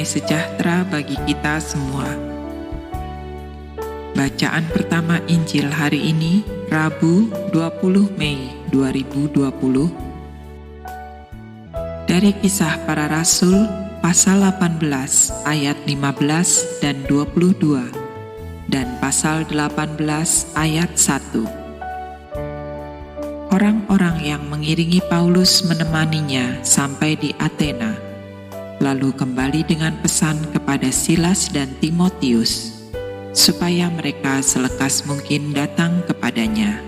damai sejahtera bagi kita semua. Bacaan pertama Injil hari ini, Rabu 20 Mei 2020, dari Kisah Para Rasul pasal 18 ayat 15 dan 22 dan pasal 18 ayat 1. Orang-orang yang mengiringi Paulus menemaninya sampai di Athena, lalu kembali dengan pesan kepada Silas dan Timotius, supaya mereka selekas mungkin datang kepadanya.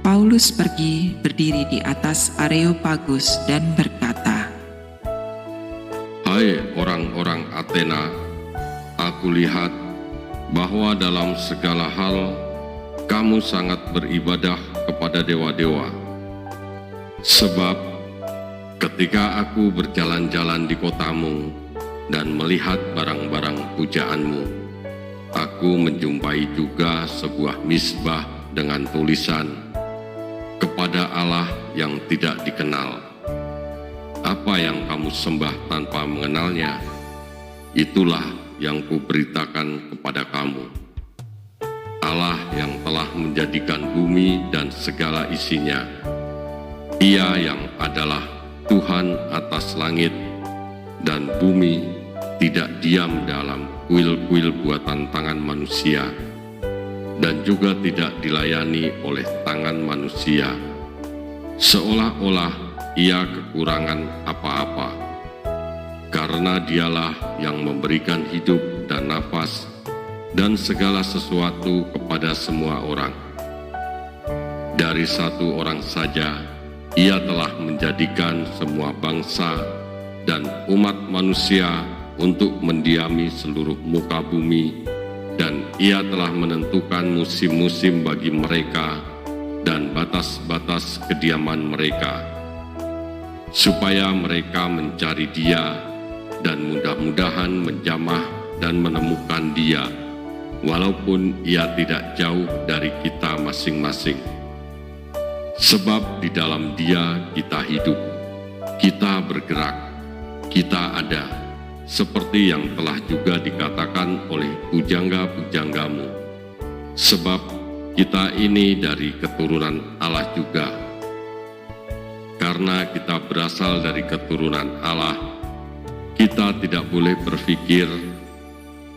Paulus pergi berdiri di atas Areopagus dan berkata, "Hai orang-orang Athena, aku lihat bahwa dalam segala hal kamu sangat beribadah kepada dewa-dewa. Sebab ketika aku berjalan-jalan di kotamu dan melihat barang-barang pujaanmu, aku menjumpai juga sebuah misbah dengan tulisan, kepada Allah yang tidak dikenal. Apa yang kamu sembah tanpa mengenalnya, itulah yang kuberitakan kepada kamu. Allah yang telah menjadikan bumi dan segala isinya. Dia yang adalah Tuhan atas langit dan bumi, tidak diam dalam kuil-kuil buatan tangan manusia, dan juga tidak dilayani oleh tangan manusia, seolah-olah ia kekurangan apa-apa, karena dialah yang memberikan hidup dan nafas dan segala sesuatu kepada semua orang. Dari satu orang saja, ia telah menjadikan semua bangsa dan umat manusia untuk mendiami seluruh muka bumi, dan ia telah menentukan musim-musim bagi mereka dan batas-batas kediaman mereka, supaya mereka mencari Dia dan mudah-mudahan menjamah dan menemukan Dia, walaupun ia tidak jauh dari kita masing-masing. Sebab di dalam Dia kita hidup, kita bergerak, kita ada, seperti yang telah juga dikatakan oleh pujangga-pujanggamu. Sebab kita ini dari keturunan Allah juga. Karena kita berasal dari keturunan Allah, kita tidak boleh berpikir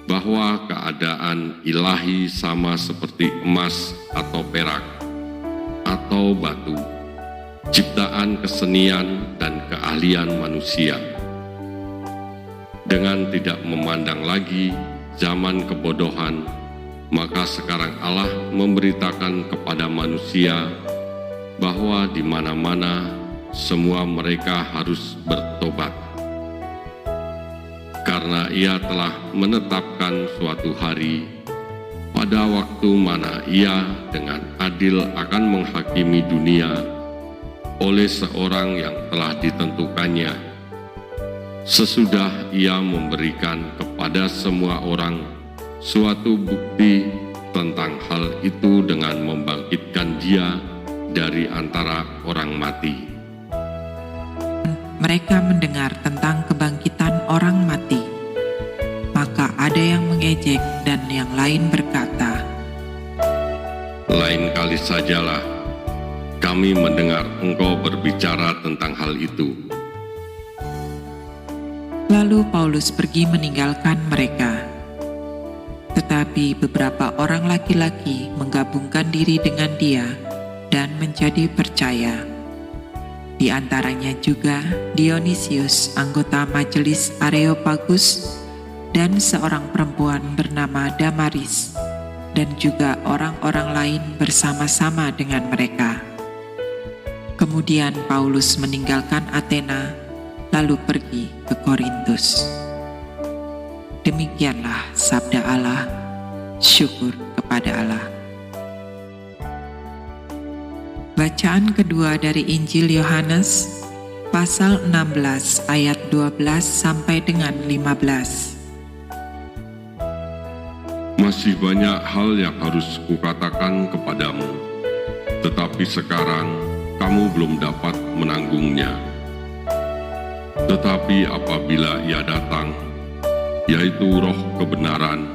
bahwa keadaan ilahi sama seperti emas atau perak atau batu, ciptaan kesenian dan keahlian manusia. Dengan tidak memandang lagi zaman kebodohan, maka sekarang Allah memberitakan kepada manusia bahwa di mana-mana semua mereka harus bertobat. Karena Ia telah menetapkan suatu hari pada waktu mana Ia dengan adil akan menghakimi dunia oleh seorang yang telah ditentukannya, sesudah Ia memberikan kepada semua orang suatu bukti tentang hal itu dengan membangkitkan Dia dari antara orang mati." Mereka mendengar tentang kebangkitan orang mati. Maka ada yang mengejek dan yang lain berkata, "Lain kali sajalah kami mendengar engkau berbicara tentang hal itu." Lalu Paulus pergi meninggalkan mereka. Tetapi beberapa orang laki-laki menggabungkan diri dengan dia dan menjadi percaya. Di antaranya juga Dionisius, anggota majelis Areopagus, dan seorang perempuan bernama Damaris, dan juga orang-orang lain bersama-sama dengan mereka. Kemudian Paulus meninggalkan Athena, lalu pergi ke Korintus. Demikianlah sabda Allah. Syukur kepada Allah. Bacaan kedua dari Injil Yohanes pasal 16 ayat 12 sampai dengan 15. Masih banyak hal yang harus kukatakan kepadamu, tetapi sekarang kamu belum dapat menanggungnya. Tetapi apabila Ia datang, yaitu Roh kebenaran,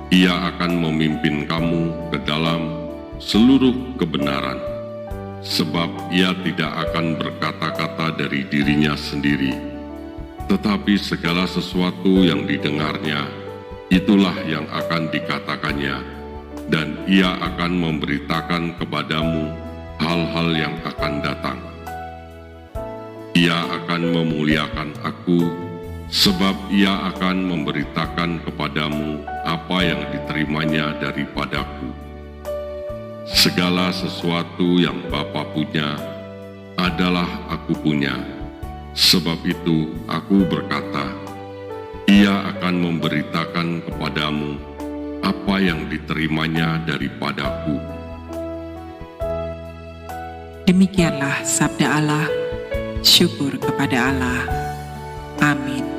Ia akan memimpin kamu ke dalam seluruh kebenaran, sebab Ia tidak akan berkata-kata dari dirinya sendiri, tetapi segala sesuatu yang didengarnya, itulah yang akan dikatakannya, dan Ia akan memberitakan kepadamu hal-hal yang akan datang. Ia akan memuliakan Aku, sebab Ia akan memberitakan kepadamu apa yang diterimanya daripadaku. Segala sesuatu yang Bapa punya adalah Aku punya. Sebab itu Aku berkata, Ia akan memberitakan kepadamu apa yang diterimanya daripadaku. Demikianlah sabda Allah. Syukur kepada Allah. Amin.